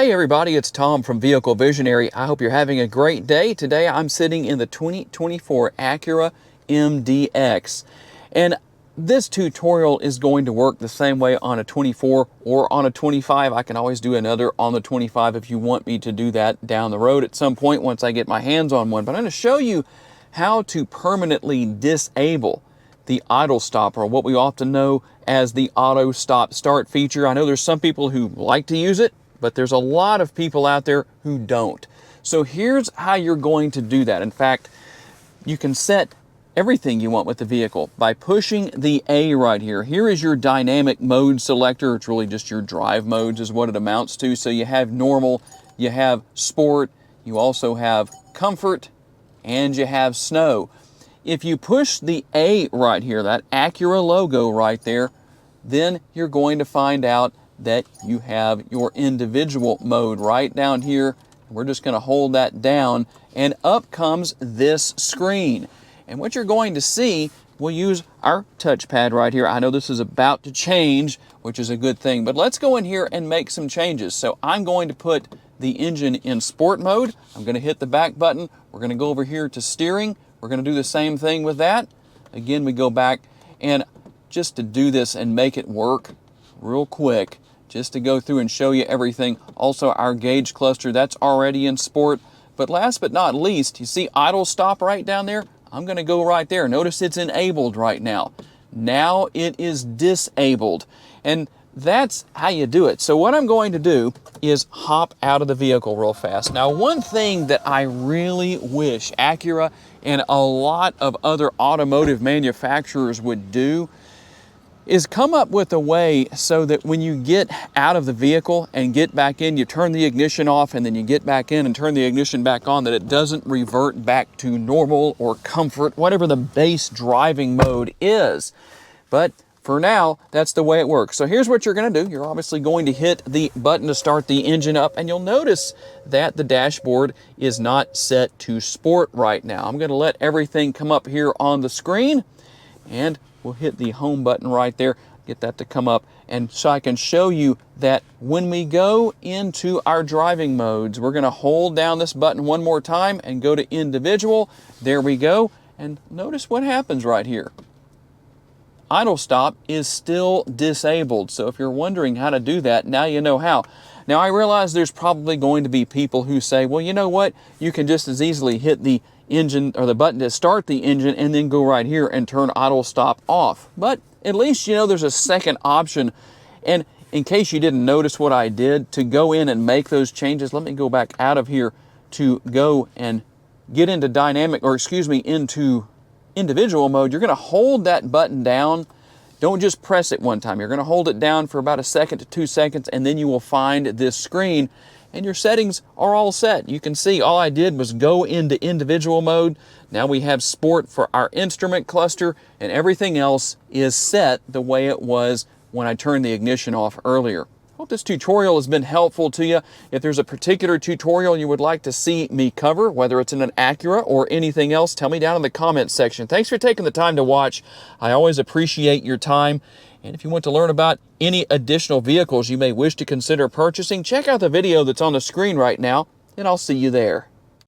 Hey everybody, it's Tom from Vehicle Visionary. I hope you're having a great day. Today I'm sitting in the 2024 Acura MDX. And this tutorial is going to work the same way on a 24 or on a 25. I can always do another on the 25 if you want me to do that down the road at some point once I get my hands on one. But I'm going to show you how to permanently disable the idle stop, or what we often know as the auto stop start feature. I know there's some people who like to use it, but there's a lot of people out there who don't. So here's how you're going to do that. In fact, you can set everything you want with the vehicle by pushing the A right here. Here is your dynamic mode selector. It's really just your drive modes is what it amounts to. So you have normal, you have sport, you also have comfort, and you have snow. If you push the A right here, that Acura logo right there, then you're going to find out that you have your individual mode right down here. We're just going to hold that down, and up comes this screen. And what you're going to see, we'll use our touchpad right here. I know this is about to change, which is a good thing, but let's go in here and make some changes. So I'm going to put the engine in sport mode. I'm going to hit the back button. We're going to go over here to steering. We're going to do the same thing with that. Again, we go back, and just to do this and make it work real quick, just to go through and show you everything. Also, our gauge cluster, that's already in sport. But last but not least, you see idle stop right down there? I'm going to go right there. Notice it's enabled right now. Now it is disabled. And that's how you do it. So what I'm going to do is hop out of the vehicle real fast. Now, one thing that I really wish Acura and a lot of other automotive manufacturers would do is come up with a way so that when you get out of the vehicle and get back in, you turn the ignition off, and then you get back in and turn the ignition back on, that it doesn't revert back to normal or comfort, whatever the base driving mode is. But for now, that's the way it works. So here's what you're going to do. You're obviously going to hit the button to start the engine up, and you'll notice that the dashboard is not set to sport right now. I'm going to let everything come up here on the screen, and we'll hit the home button right there, get that to come up, and so I can show you that when we go into our driving modes, we're going to hold down this button one more time and go to individual. There we go, and notice what happens right here. Idle stop is still disabled. So if you're wondering how to do that, now you know how. Now, I realize there's probably going to be people who say, well, you know what? You can just as easily hit the engine or the button to start the engine and then go right here and turn idle stop off. But at least you know there's a second option. And in case you didn't notice what I did to go in and make those changes, let me go back out of here to go and get into into individual mode. You're going to hold that button down. Don't just press it one time. You're going to hold it down for about 1 to 2 seconds, and then you will find this screen, and your settings are all set. You can see all I did was go into individual mode. Now we have sport for our instrument cluster, and everything else is set the way it was when I turned the ignition off earlier. Hope this tutorial has been helpful to you. If there's a particular tutorial you would like to see me cover, whether it's in an Acura or anything else, tell me down in the comments section. Thanks for taking the time to watch. I always appreciate your time. And if you want to learn about any additional vehicles you may wish to consider purchasing, check out the video that's on the screen right now, and I'll see you there.